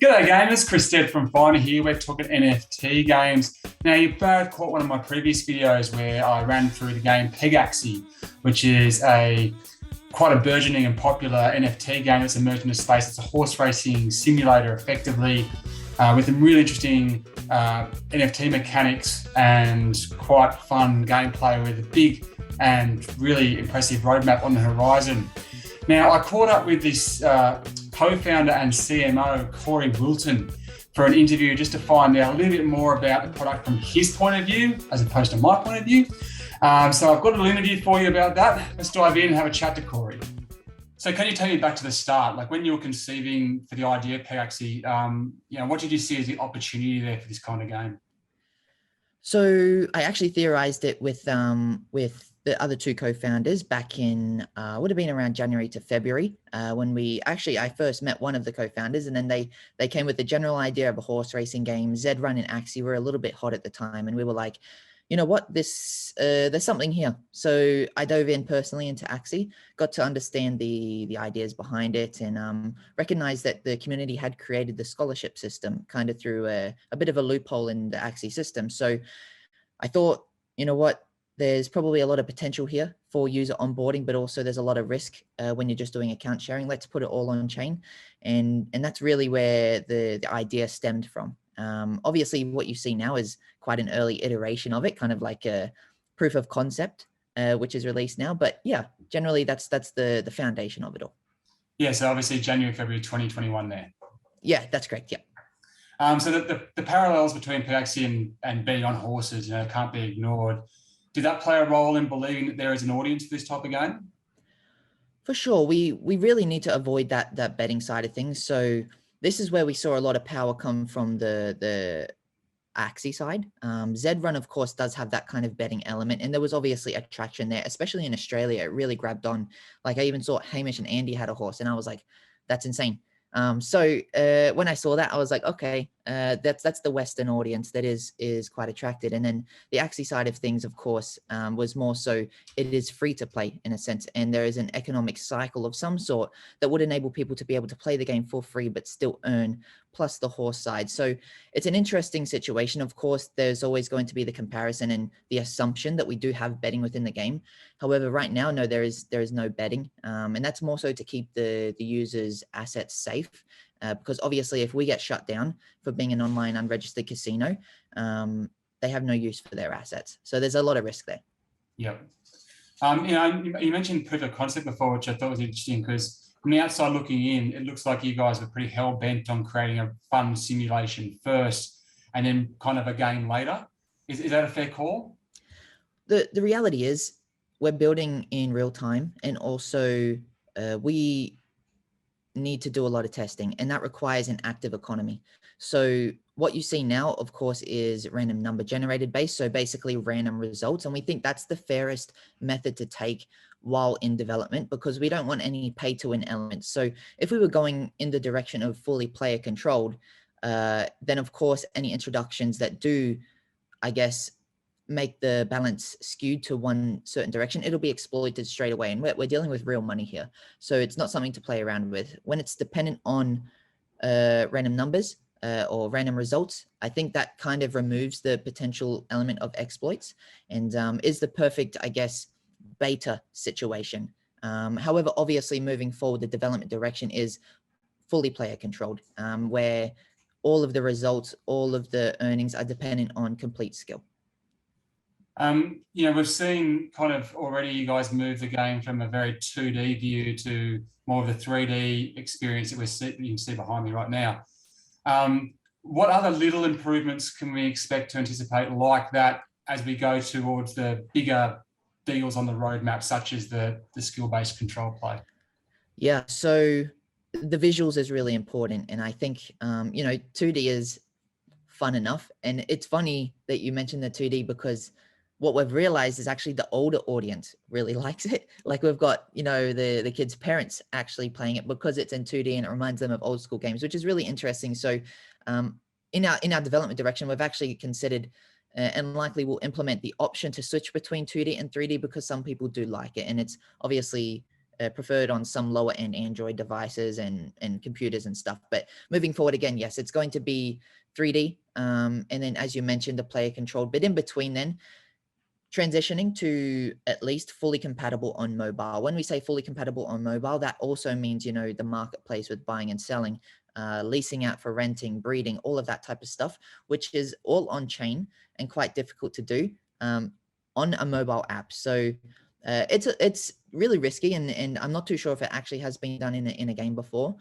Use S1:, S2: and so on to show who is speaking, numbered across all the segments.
S1: G'day gamers, Chris Stead from Finder here. We're talking NFT games. Now you both caught one of my previous videos where I ran through the game Pegaxy, which is quite a burgeoning and popular NFT game that's emerged in the space. It's a horse racing simulator effectively with some really interesting NFT mechanics and quite fun gameplay with a big and really impressive roadmap on the horizon. Now, I caught up with this co-founder and CMO, Corey Wilton, for an interview just to find out a little bit more about the product from his point of view, as opposed to my point of view. So I've got a little interview for you about that. Let's dive in and have a chat to Corey. So can you take me back to the start? Like when you were conceiving for the idea of Pegaxy, what did you see as the opportunity there for this kind of game?
S2: So I actually theorized it with the other two co-founders back in, would have been around January to February, when I first met one of the co-founders, and then they came with the general idea of a horse racing game. Zed Run and Axie were a little bit hot at the time, and we were like, you know what, there's something here. So I dove in personally into Axie, got to understand the ideas behind it, and recognized that the community had created the scholarship system kind of through a bit of a loophole in the Axie system. So I thought, you know what, there's probably a lot of potential here for user onboarding, but also there's a lot of risk when you're just doing account sharing. Let's put it all on chain. And that's really where the idea stemmed from. Obviously, what you see now is quite an early iteration of it, kind of like a proof of concept, which is released now. But yeah, generally that's the foundation of it all.
S1: Yeah, so obviously January, February 2021 there.
S2: Yeah, that's correct, yeah.
S1: So the parallels between Pegaxy and betting on horses, can't be ignored. Did that play a role in believing that there is an audience for this type of game?
S2: For sure. We really need to avoid that betting side of things. So this is where we saw a lot of power come from the Axie side. Zed Run, of course, does have that kind of betting element. And there was obviously attraction there, especially in Australia. It really grabbed on. Like I even saw Hamish and Andy had a horse, and I was like, that's insane. So when I saw that, I was like, okay, that's the Western audience that is quite attracted. And then the Axie side of things, of course, was more so it is free to play in a sense. And there is an economic cycle of some sort that would enable people to be able to play the game for free, but still earn, plus the horse side. So it's an interesting situation. Of course, there's always going to be the comparison and the assumption that we do have betting within the game. However, right now, no, there is no betting. And that's more so to keep the users' assets safe. Because obviously, if we get shut down for being an online unregistered casino, they have no use for their assets. So there's a lot of risk there.
S1: Yep. You mentioned proof of concept before, which I thought was interesting because from the outside looking in, it looks like you guys were pretty hell bent on creating a fun simulation first and then kind of a game later. Is that a fair call?
S2: The reality is we're building in real time, and also we need to do a lot of testing, and that requires an active economy. So what you see now, of course, is random number generated based. So basically random results. And we think that's the fairest method to take while in development, because we don't want any pay to win elements. So if we were going in the direction of fully player controlled, then of course, any introductions that do, I guess, make the balance skewed to one certain direction, it'll be exploited straight away. And we're dealing with real money here. So it's not something to play around with. When it's dependent on random numbers or random results, I think that kind of removes the potential element of exploits and is the perfect, I guess, beta situation. However, obviously moving forward, the development direction is fully player controlled, where all of the results, all of the earnings are dependent on complete skill.
S1: We've seen kind of already you guys move the game from a very 2D view to more of the 3D experience that you can see behind me right now. What other little improvements can we expect to anticipate like that as we go towards the bigger deals on the roadmap, such as the skill-based control play?
S2: Yeah, so the visuals is really important. And I think, 2D is fun enough. And it's funny that you mentioned the 2D because what we've realized is actually the older audience really likes it. Like we've got, the kids' parents actually playing it because it's in 2D and it reminds them of old school games, which is really interesting. So in our development direction, we've actually considered and likely will implement the option to switch between 2D and 3D because some people do like it. And it's obviously preferred on some lower end Android devices and computers and stuff. But moving forward again, yes, it's going to be 3D. And then, as you mentioned, the player controlled, but in between then, transitioning to at least fully compatible on mobile. When we say fully compatible on mobile, that also means, the marketplace with buying and selling, leasing out for renting, breeding, all of that type of stuff, which is all on chain and quite difficult to do on a mobile app. So it's really risky, and I'm not too sure if it actually has been done in a game before.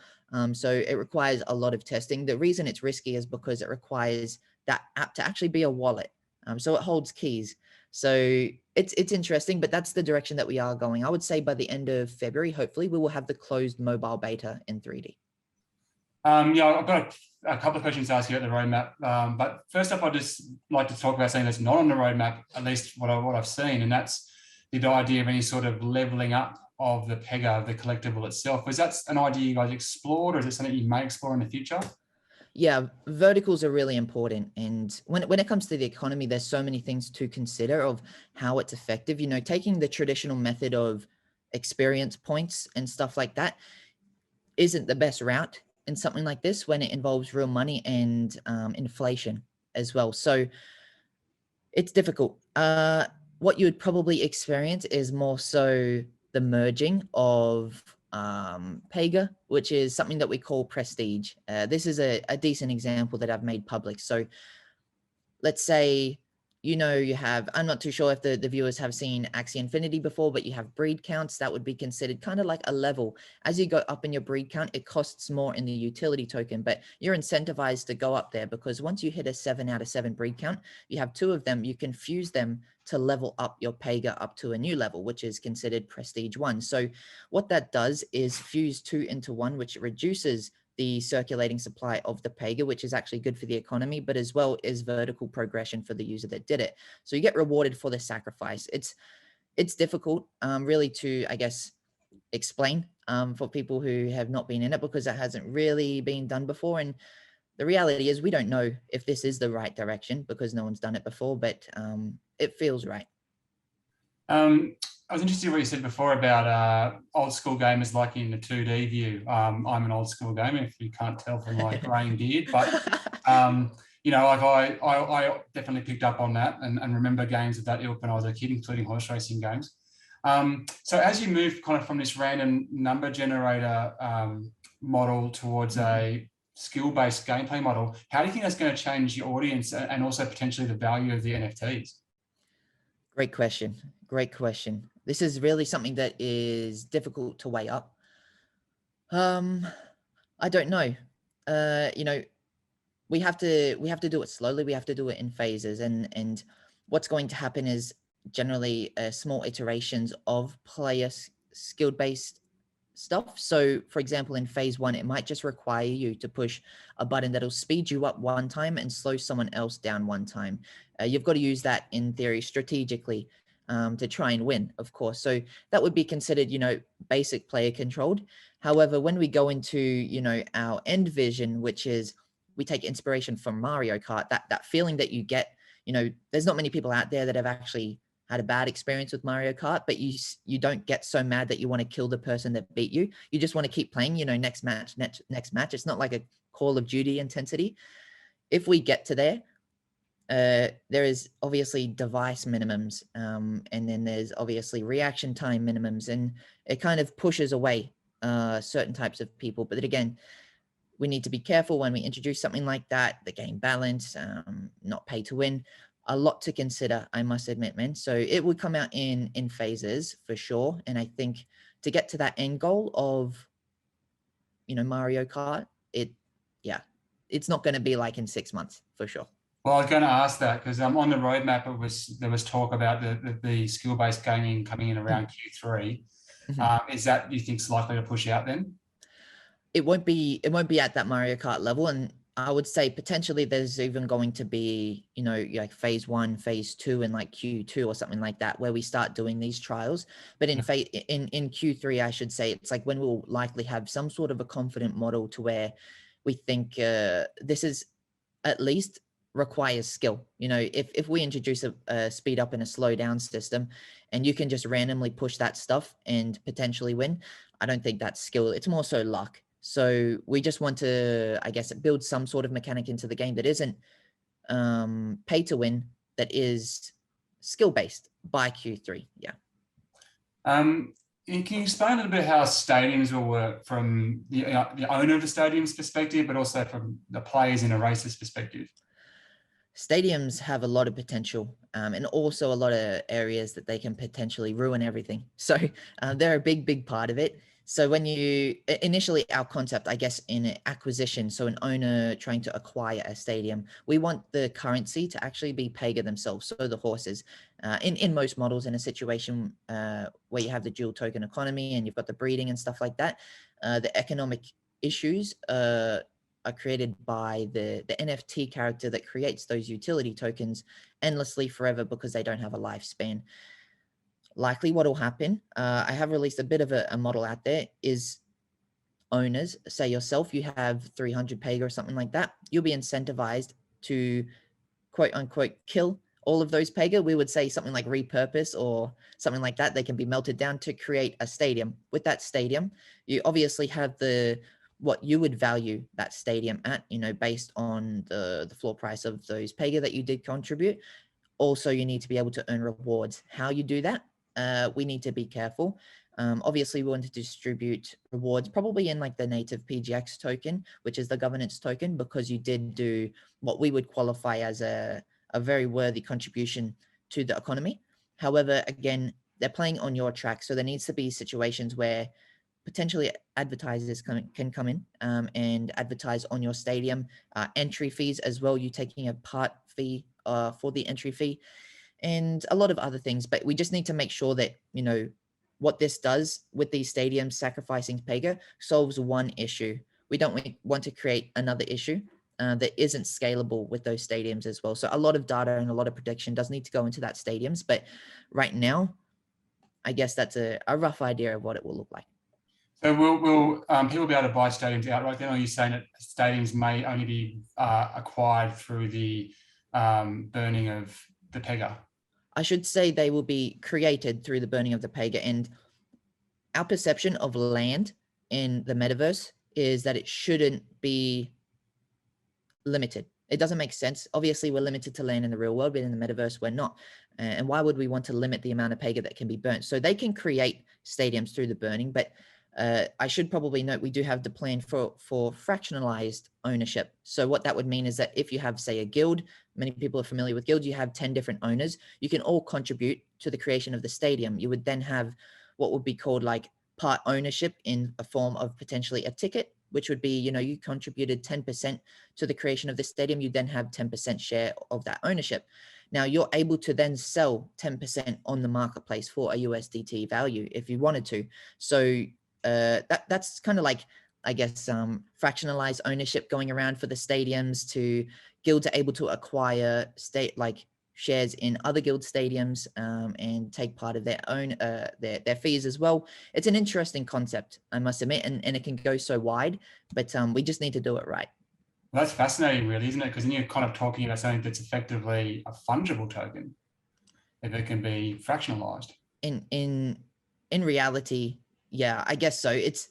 S2: So it requires a lot of testing. The reason it's risky is because it requires that app to actually be a wallet. So it holds keys. So it's interesting, but that's the direction that we are going. I would say by the end of February, hopefully, we will have the closed mobile beta in 3D.
S1: Yeah, I've got a couple of questions to ask you about the roadmap. But first up, I'd just like to talk about something that's not on the roadmap, at least what I've seen, and that's the idea of any sort of leveling up of the Pega, the collectible itself. Was that an idea you guys explored, or is it something you may explore in the future?
S2: Yeah, verticals are really important. And when it comes to the economy, there's so many things to consider of how it's effective. Taking the traditional method of experience points and stuff like that isn't the best route in something like this when it involves real money and inflation as well. So it's difficult. What you would probably experience is more so the merging of Pega, which is something that we call prestige. This is a decent example that I've made public. So let's say, you have, I'm not too sure if the viewers have seen Axie Infinity before, but you have breed counts that would be considered kind of like a level. As you go up in your breed count, it costs more in the utility token, but you're incentivized to go up there because once you hit a 7 out of 7 breed count, you have 2 of them, you can fuse them to level up your Pega up to a new level, which is considered prestige 1. So what that does is fuse 2 into 1, which reduces the circulating supply of the Pega, which is actually good for the economy, but as well as vertical progression for the user that did it. So you get rewarded for the sacrifice. It's difficult really to, I guess, explain for people who have not been in it because it hasn't really been done before. And the reality is we don't know if this is the right direction because no one's done it before, but it feels right.
S1: I was interested in what you said before about old school gamers liking the 2D view. I'm an old school gamer, if you can't tell from my graying beard, but like I definitely picked up on that and remember games of that ilk when I was a kid, including horse racing games. So as you move kind of from this random number generator model towards a skill-based gameplay model, how do you think that's going to change your audience and also potentially the value of the NFTs?
S2: Great question. Great question. This is really something that is difficult to weigh up. I don't know. We have to do it slowly. We have to do it in phases. And what's going to happen is generally small iterations of player skill-based stuff. So for example, in phase 1, it might just require you to push a button that'll speed you up 1 time and slow someone else down 1 time. You've got to use that in theory strategically to try and win, of course. So that would be considered, basic player controlled. However, when we go into, our end vision, which is we take inspiration from Mario Kart, that feeling that you get, there's not many people out there that have actually had a bad experience with Mario Kart, but you don't get so mad that you want to kill the person that beat you. You just want to keep playing, next match. It's not like a Call of Duty intensity. If we get to there, there is obviously device minimums, and then there's obviously reaction time minimums, and it kind of pushes away certain types of people. But then again, we need to be careful when we introduce something like that, the game balance, not pay to win. A lot to consider, I must admit, man. So it would come out in phases for sure. And I think to get to that end goal of, Mario Kart, it's not going to be like in 6 months for sure.
S1: Well, I was going to ask that because on the roadmap, there was talk about the skill-based gaming coming in around Q3. Is that, you think, likely to push out then?
S2: It won't be at that Mario Kart level, and I would say potentially there's even going to be, like phase 1, phase 2, and like Q2 or something like that, where we start doing these trials. But in Q3, I should say, it's like when we'll likely have some sort of a confident model to where we think this is at least requires skill. You know, if we introduce a speed up and a slow down system and you can just randomly push that stuff and potentially win, I don't think that's skill. It's more so luck. So we just want to, I guess, build some sort of mechanic into the game that isn't pay to win, that is skill based by Q3. Yeah.
S1: Can you explain a little bit how stadiums will work from the owner of the stadium's perspective, but also from the players in a racer's perspective?
S2: Stadiums have a lot of potential, and also a lot of areas that they can potentially ruin everything. So they're a big part of it. So when you initially, our concept, I guess, in acquisition, so an owner trying to acquire a stadium, we want the currency to actually be Pega themselves, so the horses. In most models, in a situation where you have the dual token economy and you've got the breeding and stuff like that, the economic issues are created by the NFT character that creates those utility tokens endlessly forever because they don't have a lifespan. Likely what will happen, I have released a bit of a model out there, is owners, say yourself, you have 300 Pega or something like that, you'll be incentivized to quote unquote kill all of those Pega. We would say something like repurpose or something like that. They can be melted down to create a stadium. With that stadium, you obviously have what you would value that stadium at, you know, based on the floor price of those Pega that you did contribute. Also, you need to be able to earn rewards. How you do that, we need to be careful. Obviously, we want to distribute rewards probably in like the native PGX token, which is the governance token, because you did do what we would qualify as a very worthy contribution to the economy. However, again, they're playing on your track. So there needs to be situations where potentially advertisers can come in and advertise on your stadium. Entry fees as well, you taking a part fee for the entry fee, and a lot of other things. But we just need to make sure that, you know, what this does with these stadiums sacrificing Pega solves one issue. We don't want to create another issue that isn't scalable with those stadiums as well. So a lot of data and a lot of prediction does need to go into that stadiums. But right now, I guess that's a rough idea of what it will look like.
S1: So will people be able to buy stadiums outright then, or are you saying that stadiums may only be acquired through the burning of the Pega?
S2: I should say they will be created through the burning of the Pega. And our perception of land in the metaverse is that it shouldn't be limited. It doesn't make sense. Obviously, we're limited to land in the real world, but in the metaverse, we're not. And why would we want to limit the amount of Pega that can be burnt? So they can create stadiums through the burning, but I should probably note we do have the plan for fractionalized ownership. So what that would mean is that if you have, say, a guild, many people are familiar with guilds, you have 10 different owners, you can all contribute to the creation of the stadium. You would then have what would be called like part ownership in a form of potentially a ticket, which would be, you know, you contributed 10% to the creation of the stadium, you then have 10% share of that ownership. Now you're able to then sell 10% on the marketplace for a USDT value if you wanted to. So that's kind of like, I guess, fractionalized ownership going around for the stadiums. To guilds are able to acquire shares in other guild stadiums and take part of their own their fees as well. It's an interesting concept, I must admit, and it can go so wide, but we just need to do it right.
S1: Well, that's fascinating, really, isn't it? Because then you're kind of talking about something that's effectively a fungible token, if it can be fractionalized.
S2: In reality, yeah, I guess so. It's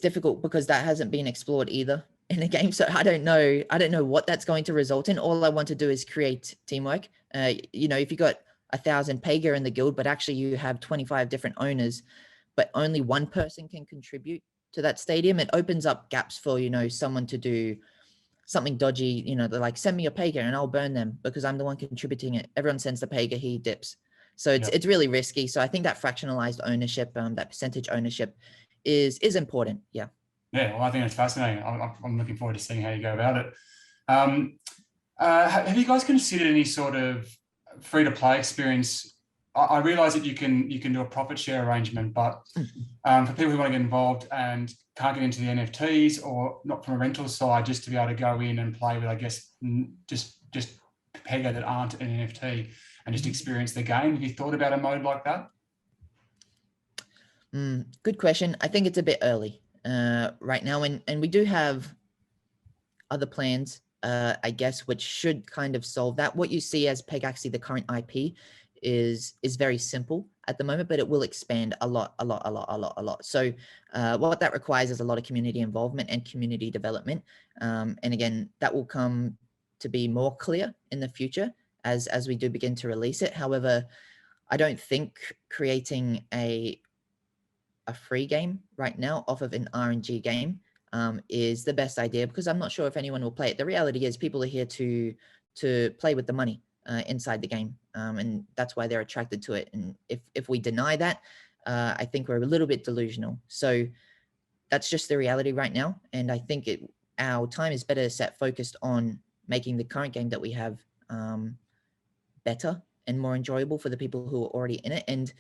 S2: difficult because that hasn't been explored either in the game. So I don't know what that's going to result in. All I want to do is create teamwork. You know, if you got 1,000 Pega in the guild, but actually you have 25 different owners, but only one person can contribute to that stadium, it opens up gaps for, you know, someone to do something dodgy. You know, they're like, send me your Pega and I'll burn them because I'm the one contributing it. Everyone sends the Pega, he dips. So it's really risky. So I think that fractionalized ownership, that percentage ownership is important. Yeah.
S1: Yeah, well, I think it's fascinating. I'm looking forward to seeing how you go about it. Have you guys considered any sort of free-to-play experience? I realize that you can do a profit share arrangement, but for people who want to get involved and can't get into the NFTs, or not from a rental side, just to be able to go in and play with, I guess, just Pega that aren't an NFT and just experience the game. Have you thought about a mode like that?
S2: Good question. I think it's a bit early right now, and we do have other plans I guess, which should kind of solve that. What you see as Pegaxy, the current IP, is very simple at the moment, but it will expand a lot. So what that requires is a lot of community involvement and community development. And again, that will come to be more clear in the future as we do begin to release it. However, I don't think creating a free game right now off of an RNG game is the best idea, because I'm not sure if anyone will play it. The reality is people are here to play with the money inside the game, and that's why they're attracted to it. And if we deny that, I think we're a little bit delusional. So that's just the reality right now. And I think our time is better set focused on making the current game that we have better and more enjoyable for the people who are already in it. And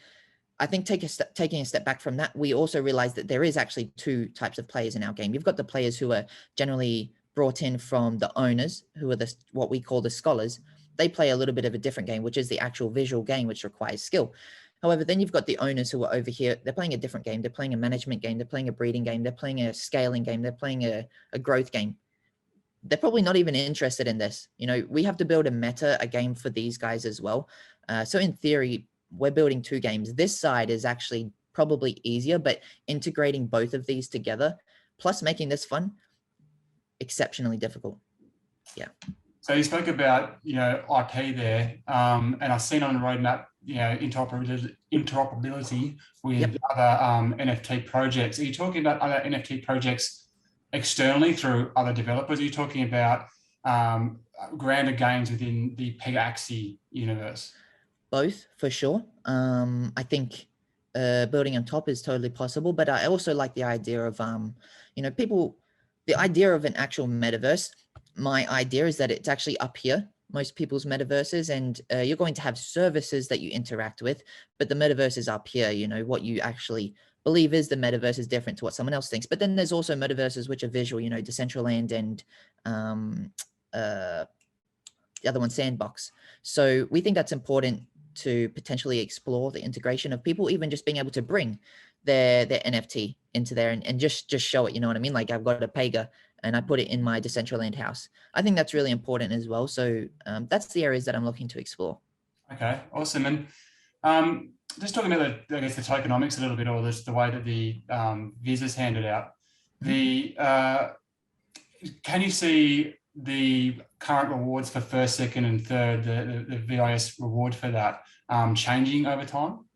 S2: I think taking a step back from that, we also realize that there is actually two types of players in our game. You've got the players who are generally brought in from the owners, who are what we call the scholars. They play a little bit of a different game, which is the actual visual game, which requires skill. However, then you've got the owners who are over here. They're playing a different game. They're playing a management game. They're playing a breeding game. They're playing a scaling game. They're playing a growth game. They're probably not even interested in this. You know, we have to build a game for these guys as well. So in theory, we're building two games. This side is actually probably easier, but integrating both of these together, plus making this fun, exceptionally difficult. Yeah.
S1: So you spoke about, IP there, and I've seen on the roadmap, interoperability with other NFT projects. Are you talking about other NFT projects externally through other developers? Are you talking about grander games within the Pegaxy universe?
S2: Both, for sure. I think building on top is totally possible, but I also like the idea of, the idea of an actual metaverse. My idea is that it's actually up here, most people's metaverses, and you're going to have services that you interact with, but the metaverse is up here. What you actually believe is the metaverse is different to what someone else thinks. But then there's also metaverses which are visual, Decentraland and the other one, Sandbox. So we think that's important to potentially explore the integration of people, even just being able to bring their NFT into there and just show it, you know what I mean? Like I've got a Pega and I put it in my Decentraland house. I think that's really important as well. So that's the areas that I'm looking to explore.
S1: Okay, awesome. And just talking about the tokenomics a little bit, or the way that the Viz is handed out. Can you see the current rewards for first, second, and third, the VIS reward for that changing over time?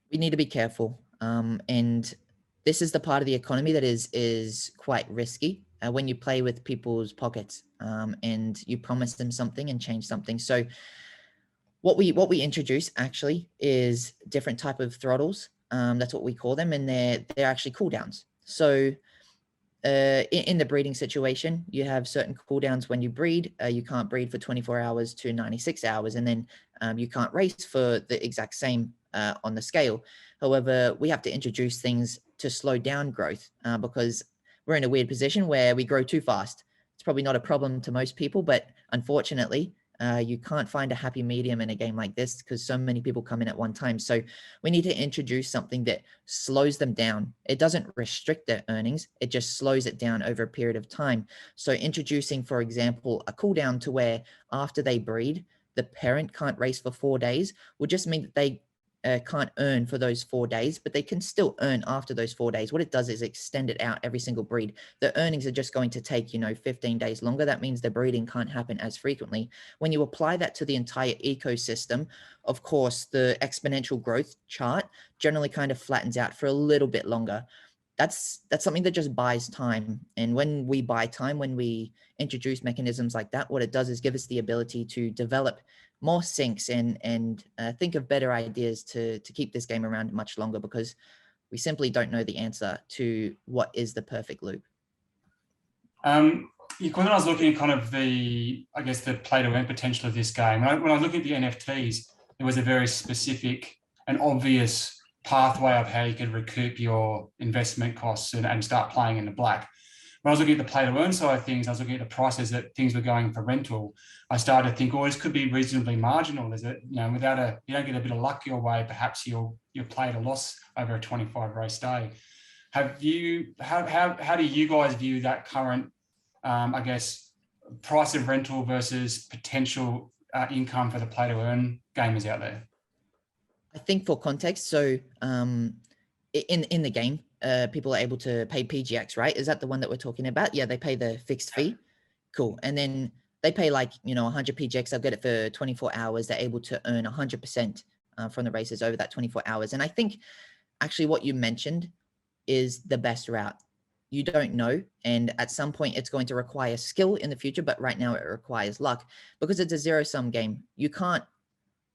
S2: We need to be careful, and this is the part of the economy that is quite risky when you play with people's pockets and you promise them something and change something. So what we introduce actually is different type of throttles. That's what we call them, and they're actually cooldowns. So in the breeding situation, you have certain cooldowns when you breed. You can't breed for 24 hours to 96 hours, and then you can't race for the exact same on the scale. However, we have to introduce things to slow down growth because we're in a weird position where we grow too fast. It's probably not a problem to most people, but unfortunately, you can't find a happy medium in a game like this because so many people come in at one time. So we need to introduce something that slows them down. It doesn't restrict their earnings. It just slows it down over a period of time. So introducing, for example, a cooldown to where after they breed, the parent can't race for 4 days would just mean that they can't earn for those 4 days, but they can still earn after those 4 days. What it does is extend it out every single breed. The earnings are just going to take, 15 days longer. That means the breeding can't happen as frequently. When you apply that to the entire ecosystem, of course, the exponential growth chart generally kind of flattens out for a little bit longer. That's something that just buys time. And when we buy time, when we introduce mechanisms like that, what it does is give us the ability to develop more syncs and think of better ideas to keep this game around much longer, because we simply don't know the answer to what is the perfect loop.
S1: When I was looking at kind of the play to earn potential of this game, when I look at the NFTs, there was a very specific and obvious pathway of how you could recoup your investment costs and start playing in the black. When I was looking at the play to earn side of things, I was looking at the prices that things were going for rental. I started to think, this could be reasonably marginal. Is it, you don't get a bit of luck your way, perhaps you'll play at a loss over a 25 race day. How do you guys view that current, price of rental versus potential income for the play to earn gamers out there?
S2: I think for context, so in the game, people are able to pay PGX, right? Is that the one that we're talking about? Yeah, they pay the fixed fee. Cool. And then they pay like, 100 PGX. They'll get it for 24 hours. They're able to earn 100% from the races over that 24 hours. And I think actually what you mentioned is the best route. You don't know. And at some point it's going to require skill in the future, but right now it requires luck because it's a zero-sum game. You can't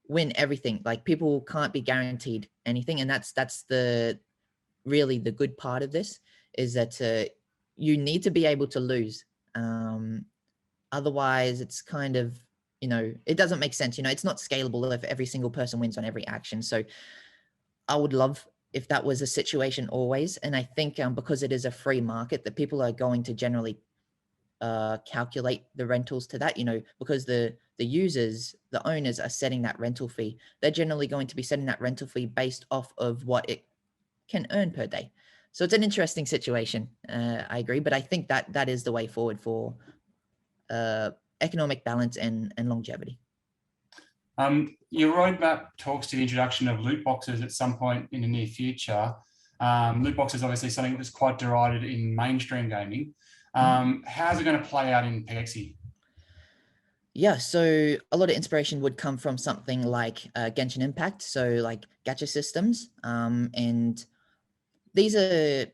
S2: win everything. Like people can't be guaranteed anything. And that's the really the good part of this is that you need to be able to lose. Otherwise it's kind of, it doesn't make sense. It's not scalable if every single person wins on every action. So I would love if that was a situation always. And I think because it is a free market that people are going to generally calculate the rentals to that, because the users, the owners are setting that rental fee. They're generally going to be setting that rental fee based off of what it can earn per day. So it's an interesting situation. I agree, but I think that is the way forward for economic balance and longevity.
S1: Your roadmap talks to the introduction of loot boxes at some point in the near future. Loot boxes obviously something that's quite derided in mainstream gaming. How's it going to play out in Pegaxy?
S2: Yeah, so a lot of inspiration would come from something like Genshin Impact, so like gacha systems. And these are,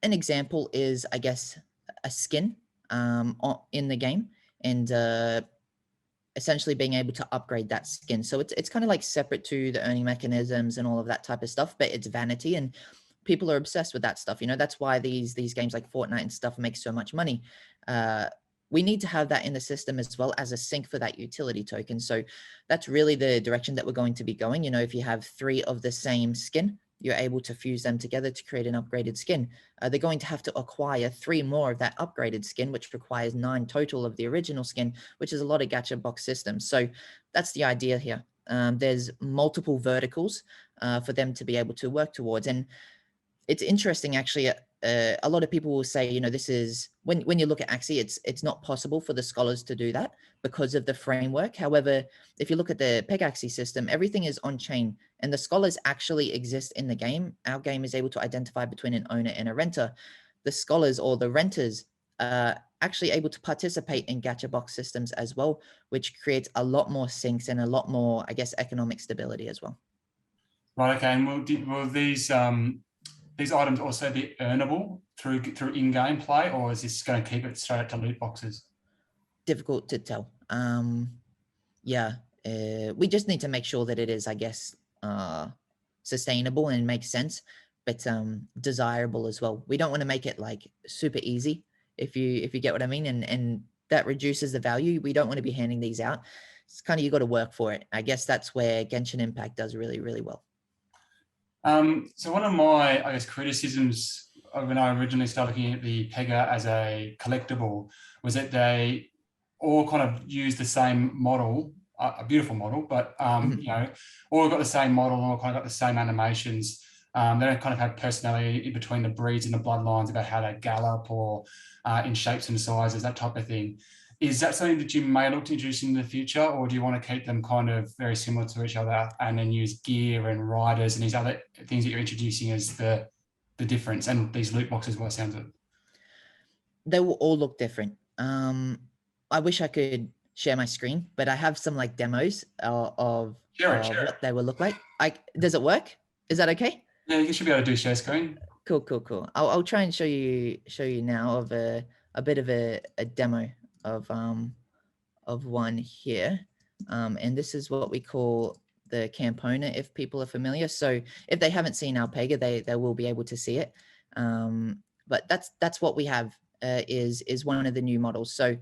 S2: an example is, I guess, a skin in the game, and essentially being able to upgrade that skin. So it's kind of like separate to the earning mechanisms and all of that type of stuff, but it's vanity and people are obsessed with that stuff. That's why these games like Fortnite and stuff make so much money. We need to have that in the system as well as a sink for that utility token. So that's really the direction that we're going to be going. If you have 3 of the same skin, you're able to fuse them together to create an upgraded skin. They're going to have to acquire 3 more of that upgraded skin, which requires 9 total of the original skin, which is a lot of gacha box systems. So that's the idea here. There's multiple verticals for them to be able to work towards. And it's interesting, actually. A lot of people will say, this is when you look at Axie, it's not possible for the scholars to do that because of the framework. However, if you look at the Pegaxy system, everything is on chain and the scholars actually exist in the game. Our game is able to identify between an owner and a renter. The scholars or the renters are actually able to participate in gacha box systems as well, which creates a lot more sinks and a lot more, I guess, economic stability as well.
S1: Right. Okay. And will these items also be earnable through in-game play, or is this going to keep it straight to loot boxes?
S2: Difficult to tell. Yeah, we just need to make sure that it is, I guess, sustainable and makes sense, but desirable as well. We don't want to make it like super easy, if you get what I mean, and that reduces the value. We don't want to be handing these out. It's kind of, you got to work for it. I guess that's where Genshin Impact does really, really well.
S1: So one of my, I guess, criticisms when I originally started looking at the Pega as a collectible was that they all kind of use the same model, a beautiful model, but all got the same model, all kind of got the same animations. They don't kind of have personality in between the breeds and the bloodlines about how they gallop or in shapes and sizes, that type of thing. Is that something that you may look to introduce in the future, or do you want to keep them kind of very similar to each other and then use gear and riders and these other things that you're introducing as the difference, and these loot boxes, what sounds of it?
S2: They will all look different. I wish I could share my screen, but I have some like demos of what they will look like. Does it work? Is that okay?
S1: Yeah, you should be able to do share screen.
S2: Cool. I'll try and show you now of a bit of a demo of one here. And this is what we call the Campona, if people are familiar. So if they haven't seen our Pega, they will be able to see it. But that's what we have, is one of the new models. So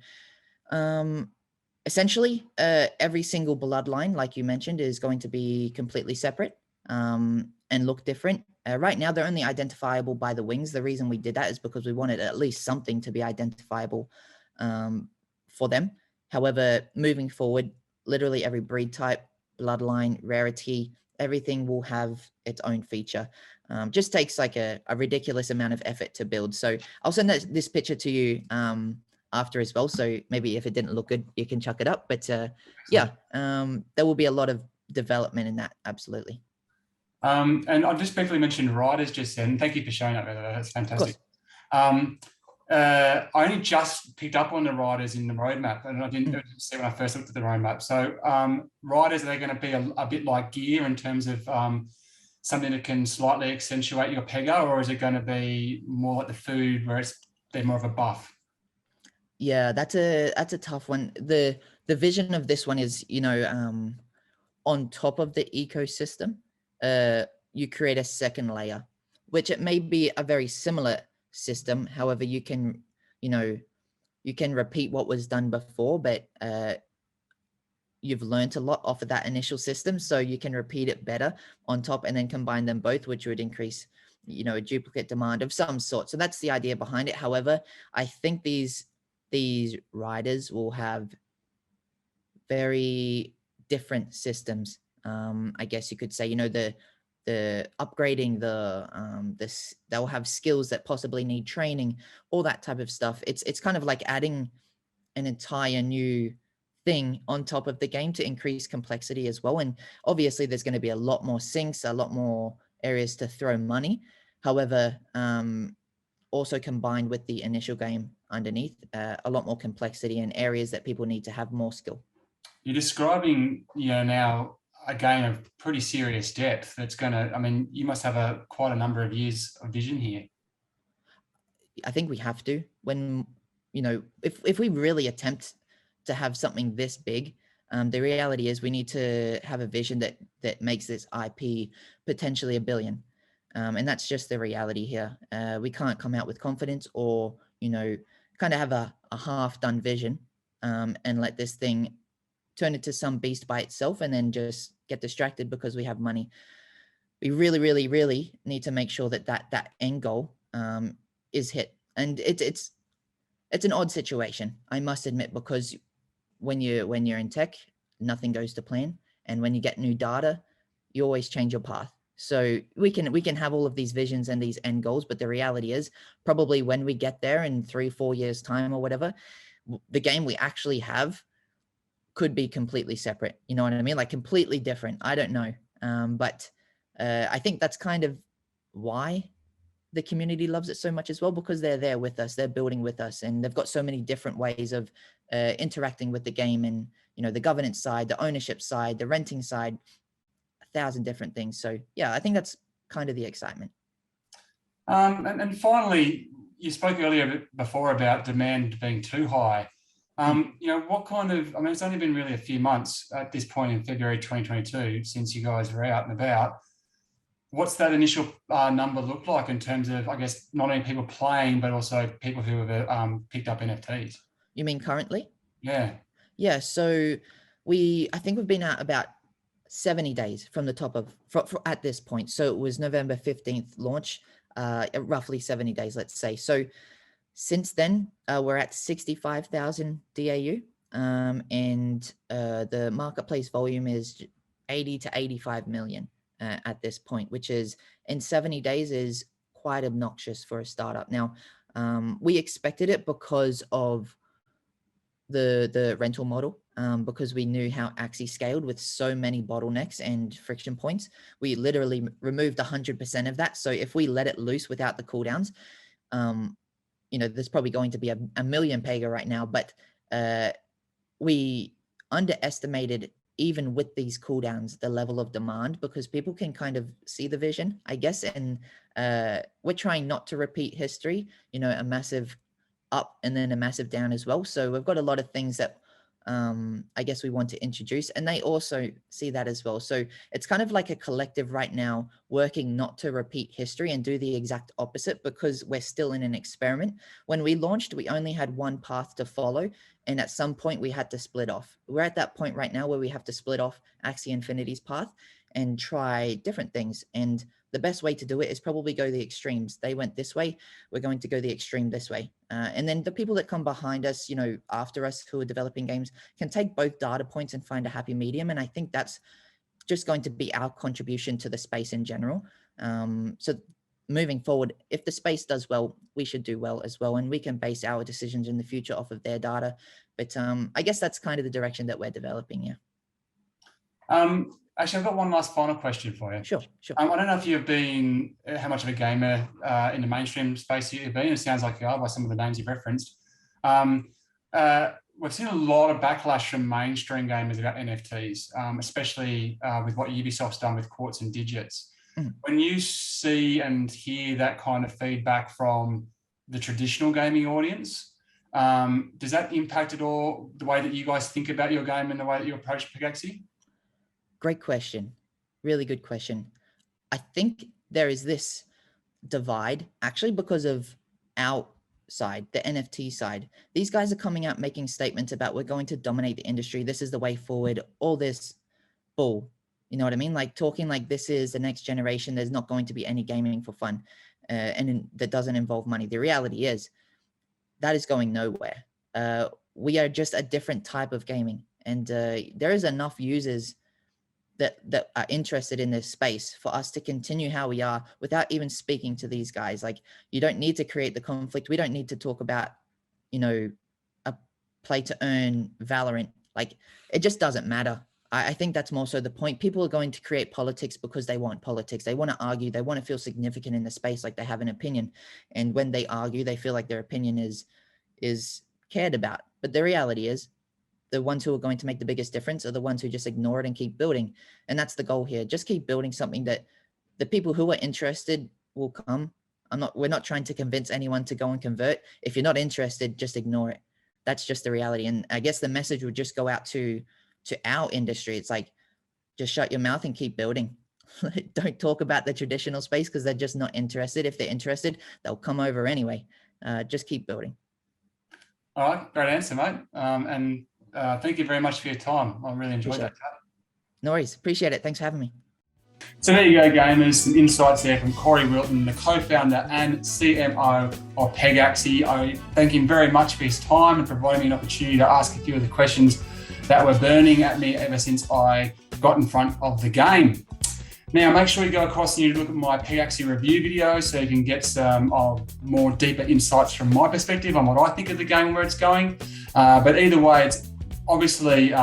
S2: essentially, every single bloodline, like you mentioned, is going to be completely separate and look different. Right now, they're only identifiable by the wings. The reason we did that is because we wanted at least something to be identifiable for them. However, moving forward, literally every breed type, bloodline, rarity, everything will have its own feature. Just takes like a ridiculous amount of effort to build. So I'll send this picture to you after as well. So maybe if it didn't look good, you can chuck it up. But yeah, there will be a lot of development in that. Absolutely.
S1: And I'll just briefly mention riders just then. Thank you for showing that. That's fantastic. I only just picked up on the riders in the roadmap, and I didn't see when I first looked at the roadmap. So riders, are they going to be a bit like gear in terms of something that can slightly accentuate your pega, or is it going to be more like the food where they're more of a buff?
S2: Yeah, that's a tough one. The vision of this one is, on top of the ecosystem, you create a second layer, which it may be a very similar system. However, you can repeat what was done before, but you've learned a lot off of that initial system, so you can repeat it better on top and then combine them both, which would increase, a duplicate demand of some sort. So that's the idea behind it. However, I think these riders will have very different systems. I guess you could say, the upgrading, they'll have skills that possibly need training, all that type of stuff. It's kind of like adding an entire new thing on top of the game to increase complexity as well. And obviously there's going to be a lot more sinks, a lot more areas to throw money. However, also combined with the initial game underneath, a lot more complexity and areas that people need to have more skill.
S1: You're describing, now a game of pretty serious depth that's going to, you must have quite a number of years of vision here.
S2: I think we have to, when, if we really attempt to have something this big, the reality is we need to have a vision that makes this IP potentially $1 billion. And that's just the reality here. We can't come out with confidence or, kind of have a half done vision and let this thing turn into some beast by itself and then just get distracted because we have money. We really, really, really need to make sure that end goal is hit. And it's an odd situation, I must admit, because when you're in tech, nothing goes to plan. And when you get new data, you always change your path. So we can have all of these visions and these end goals, but the reality is probably when we get there in 3-4 years time or whatever, the game we actually have could be completely separate. You know what I mean? Like completely different. I don't know. But I think that's kind of why the community loves it so much as well, because they're there with us, they're building with us, and they've got so many different ways of interacting with the game, and the governance side, the ownership side, the renting side, 1,000 different things. So yeah, I think that's kind of the excitement.
S1: And finally, you spoke earlier before about demand being too high. What kind of, it's only been really a few months at this point in February 2022 since you guys were out and about. What's that initial number look like in terms of, I guess, not only people playing, but also people who have picked up NFTs?
S2: You mean currently?
S1: Yeah.
S2: Yeah. So I think we've been at about 70 days from the top of, at this point. So it was November 15th launch, roughly 70 days, let's say. So since then, we're at 65,000 DAU, and the marketplace volume is 80 to 85 million. At this point, which is in 70 days is quite obnoxious for a startup. Now, we expected it because of the rental model, because we knew how Axie scaled with so many bottlenecks and friction points. We literally removed 100% of that. So if we let it loose without the cooldowns, there's probably going to be a million Pega right now, but we underestimated, even with these cooldowns, the level of demand, because people can kind of see the vision, I guess. And we're trying not to repeat history, a massive up and then a massive down as well. So we've got a lot of things that I guess we want to introduce, and they also see that as well. So it's kind of like a collective right now working not to repeat history and do the exact opposite, because we're still in an experiment. When we launched, we only had one path to follow, and at some point we had to split off. We're at that point right now where we have to split off Axie Infinity's path and try different things. And the best way to do it is probably go the extremes. They went this way, we're going to go the extreme this way. And then the people that come behind us, after us, who are developing games, can take both data points and find a happy medium. And I think that's just going to be our contribution to the space in general. So moving forward, if the space does well, we should do well as well. And we can base our decisions in the future off of their data. But I guess that's kind of the direction that we're developing. Yeah.
S1: Actually, I've got one last final question for you.
S2: Sure.
S1: I don't know if you've been, how much of a gamer in the mainstream space you've been. It sounds like you are by some of the names you've referenced. We've seen a lot of backlash from mainstream gamers about NFTs, especially with what Ubisoft's done with Quartz and Digits. When you see and hear that kind of feedback from the traditional gaming audience, does that impact at all the way that you guys think about your game and the way that you approach Pegaxy?
S2: Great question. Really good question. I think there is this divide actually because of our side, the NFT side. These guys are coming out making statements about we're going to dominate the industry. This is the way forward. All this bull. You know what I mean? Like talking like this is the next generation. There's not going to be any gaming for fun and that doesn't involve money. The reality is that is going nowhere. We are just a different type of gaming. And there is enough users that are interested in this space for us to continue how we are without even speaking to these guys. Like you don't need to create the conflict. We don't need to talk about, a play to earn Valorant. Like it just doesn't matter. I think that's more so the point. People are going to create politics because they want politics. They want to argue. They want to feel significant in the space, like they have an opinion. And when they argue, they feel like their opinion is cared about. But the reality is the ones who are going to make the biggest difference are the ones who just ignore it and keep building. And that's the goal here. Just keep building something that the people who are interested will come. We're not trying to convince anyone to go and convert. If you're not interested, just ignore it. That's just the reality. And I guess the message would just go out to our industry. It's like, just shut your mouth and keep building. Don't talk about the traditional space because they're just not interested. If they're interested, they'll come over anyway. Just keep building.
S1: All right. Great answer, mate. And thank you very much for your time. I really enjoyed that.
S2: No worries. Appreciate it. Thanks for having me.
S1: So there you go, gamers. Some insights there from Corey Wilton, the co-founder and CMO of Pegaxy. I thank him very much for his time and providing me an opportunity to ask a few of the questions that were burning at me ever since I got in front of the game. Now, make sure you go across and you look at my Pegaxy review video so you can get some more deeper insights from my perspective on what I think of the game and where it's going. But either way, it's obviously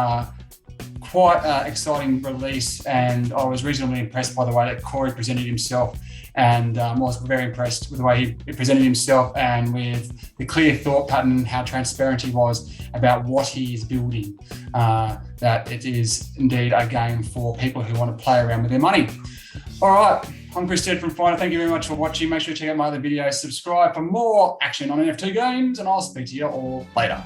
S1: quite an exciting release, and I was reasonably impressed by the way that Corey presented himself, and I was very impressed with the way he presented himself and with the clear thought pattern, how transparent he was about what he is building, that it is indeed a game for people who want to play around with their money. All right, I'm Chris Stead from Fractional. Thank you very much for watching. Make sure to check out my other videos, subscribe for more action on NFT games, and I'll speak to you all later.